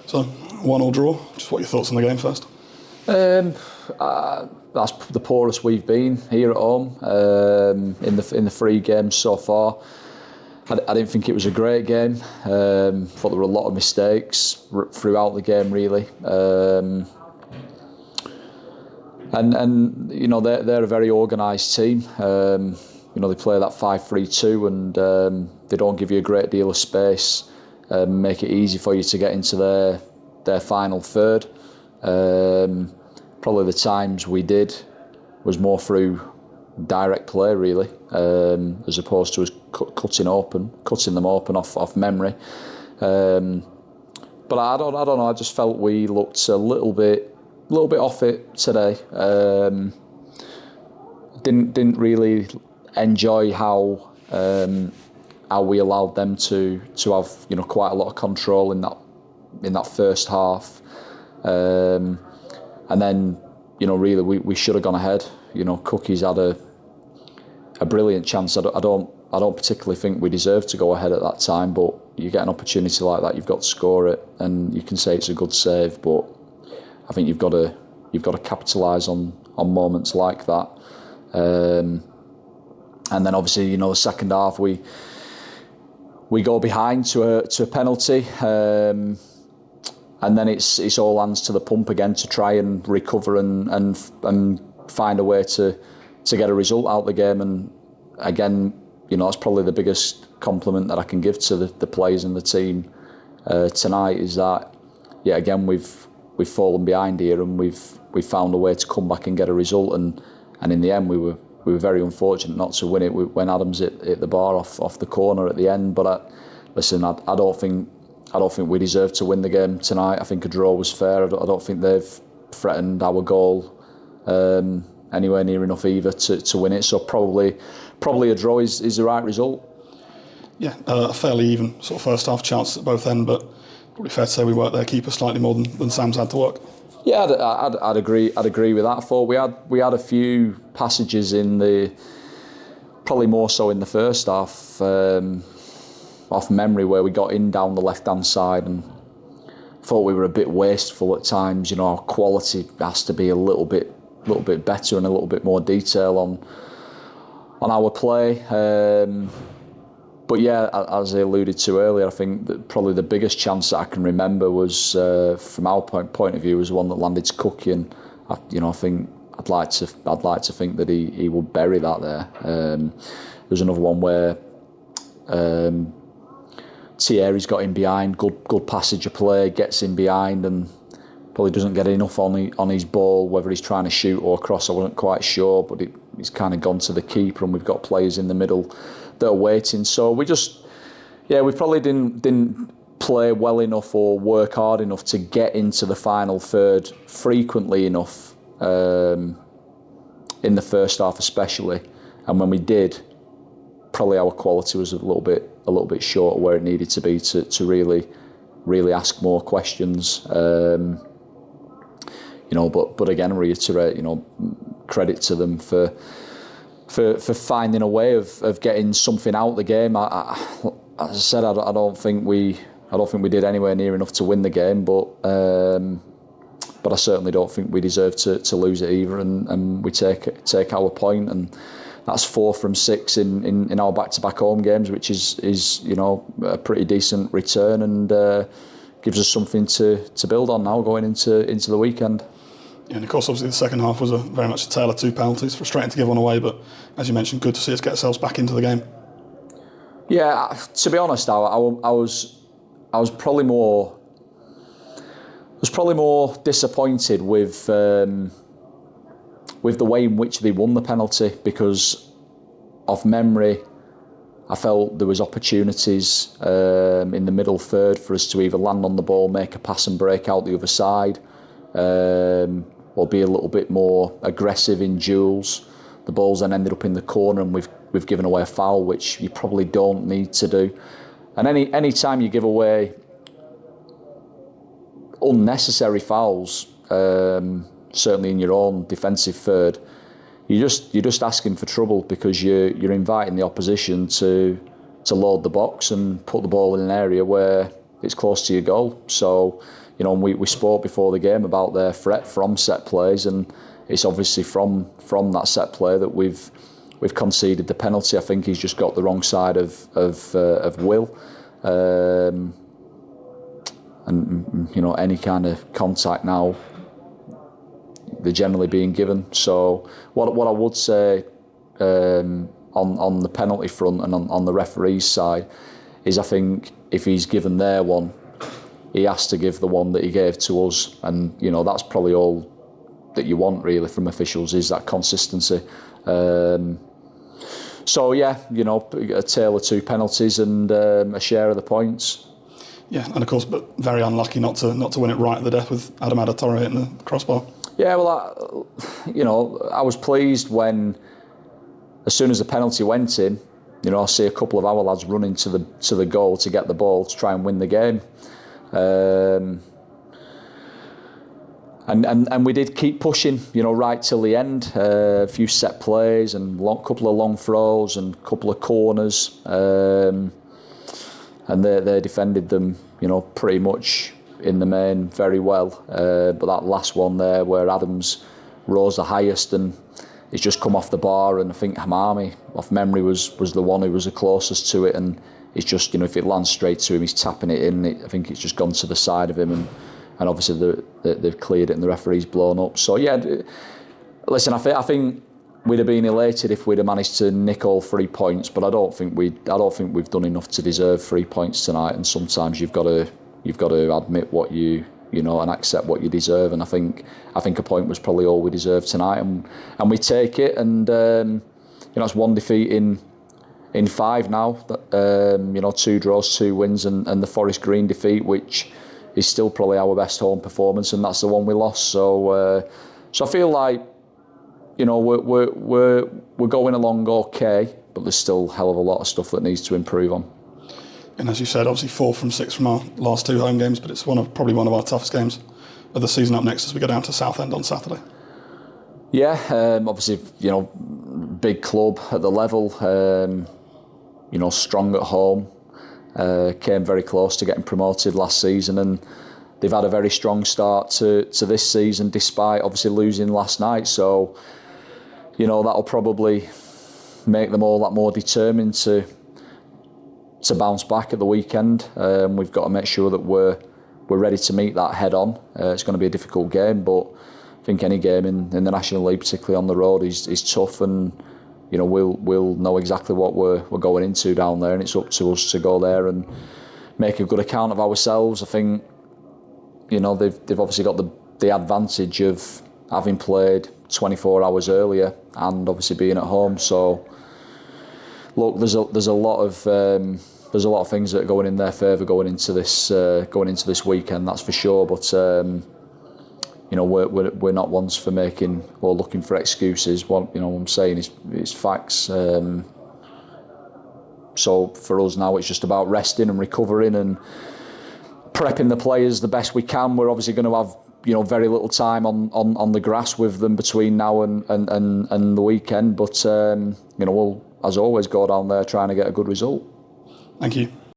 So, 1-1 draw. Just what are your thoughts on the game first? That's the poorest we've been here at home in the 3 games so far. I didn't think it was a great game. Thought there were a lot of mistakes throughout the game, really. And you know, they're a very organised team. You know, they play that 5-3-2, and they don't give you a great deal of space. Make it easy for you to get into their final third. Probably the times we did was more through direct play, really, as opposed to us cutting them open off memory. But I don't know. I just felt we looked a little bit off it today. Didn't really enjoy how we allowed them to have, you know, quite a lot of control in that first half. And then, you know, really we should have gone ahead. You know, Cookies had a brilliant chance. I don't particularly think we deserved to go ahead at that time, but you get an opportunity like that, you've got to score it, and you can say it's a good save, but I think you've got to capitalise on moments like that. And then obviously, you know, the second half we go behind to a penalty. And then it's all hands to the pump again to try and recover and find a way to get a result out of the game. And again, you know, that's probably the biggest compliment that I can give to the players and the team tonight, is that, yeah, again, we've fallen behind here, and we've found a way to come back and get a result. And in the end, we were very unfortunate not to win it when Adams hit the bar off the corner at the end. But listen, I don't think we deserved to win the game tonight. I think a draw was fair. I don't think they've threatened our goal anywhere near enough either to win it. So probably a draw is the right result. Yeah, a fairly even sort of first half chances at both ends, but probably fair to say we worked their keeper slightly more than Sam's had to work. Yeah, I'd agree with that. I thought we had a few passages probably more so in the first half, off memory, where we got in down the left-hand side, and thought we were a bit wasteful at times. You know, our quality has to be a little bit better and a little bit more detail on our play. But yeah, as I alluded to earlier, I think that probably the biggest chance that I can remember was, from our point of view, was one that landed to Cookie, and I think I'd like to think that he would bury that there. There's another one where Thierry's got in behind, good passage of play, gets in behind, and probably doesn't get enough on his ball, whether he's trying to shoot or cross, I wasn't quite sure, but he's kind of gone to the keeper, and we've got players in the middle that are waiting. So we probably didn't play well enough or work hard enough to get into the final third frequently enough, in the first half especially. And when we did, probably our quality was a little bit short of where it needed to be to really ask more questions. You know, but again, reiterate, you know, credit to them for finding a way of getting something out of the game. As I said, I don't think we did anywhere near enough to win the game, but I certainly don't think we deserve to lose it either. And we take our point, and that's 4 from 6 in our back-to-back home games, which is you know, a pretty decent return, and gives us something to build on now going into the weekend. Yeah, and of course, obviously, the second half was very much a tale of 2 penalties. Frustrating to give one away, but as you mentioned, good to see us get ourselves back into the game. Yeah, to be honest, I was probably more disappointed with the way in which they won the penalty, because off memory, I felt there was opportunities in the middle third for us to either land on the ball, make a pass and break out the other side, or be a little bit more aggressive in duels. The ball's then ended up in the corner, and we've given away a foul, which you probably don't need to do. And any time you give away unnecessary fouls, certainly in your own defensive third, you're just asking for trouble, because you're inviting the opposition to load the box and put the ball in an area where it's close to your goal. So you know, and we spoke before the game about their threat from set plays, and it's obviously from that set play that we've conceded the penalty. I think he's just got the wrong side of will. And you know, any kind of contact now, they're generally being given. So what I would say on the penalty front and on the referee's side is, I think if he's given their one, he has to give the one that he gave to us, and you know, that's probably all that you want really from officials, is that consistency. So yeah, you know, a tale of two penalties and a share of the points. Yeah, and of course, but very unlucky not to win it right at the death with Adam Torre hitting the crossbar. Yeah, well, I was pleased when, as soon as the penalty went in, you know, I see a couple of our lads running to the goal to get the ball to try and win the game. And we did keep pushing, you know, right till the end. A few set plays and couple of long throws and a couple of corners. And they defended them, you know, pretty much in the main very well. But that last one there, where Adams rose the highest and he's just come off the bar, and I think Hamami, off memory, was the one who was the closest to it, and it's just, you know, if it lands straight to him, he's tapping it in. I think it's just gone to the side of him, and obviously they've cleared it and the referee's blown up. So yeah, listen, I think we'd have been elated if we'd have managed to nick all 3 points, but I don't think we've done enough to deserve 3 points tonight. And sometimes you've got to admit what you know and accept what you deserve. And I think a point was probably all we deserved tonight, and we take it. And you know, it's one defeat in 5 now. You know, 2 draws, 2 wins, and the Forest Green defeat, which is still probably our best home performance, and that's the one we lost. So I feel like, you know, we're going along okay, but there's still a hell of a lot of stuff that needs to improve on. And as you said, obviously 4 from 6 from our last 2 home games, but it's probably one of our toughest games of the season up next as we go down to Southend on Saturday. Yeah, obviously, you know, big club at the level, you know, strong at home, came very close to getting promoted last season, and they've had a very strong start to this season, despite obviously losing last night. So, you know, that'll probably make them all that more determined to bounce back at the weekend. We've got to make sure that we're ready to meet that head on. It's going to be a difficult game, but I think any game in the National League, particularly on the road, is tough, and you know, we'll know exactly what we're going into down there, and it's up to us to go there and make a good account of ourselves. I think, you know, they've obviously got the advantage of having played 24 hours earlier and obviously being at home. So look, there's a lot of things that are going in their favour going into this weekend, that's for sure. But you know, we're not ones for making or looking for excuses. What I'm saying is facts. So for us now, it's just about resting and recovering and prepping the players the best we can. We're obviously going to have, you know, very little time on the grass with them between now and the weekend. But you know, we'll, as always, go down there trying to get a good result. Thank you.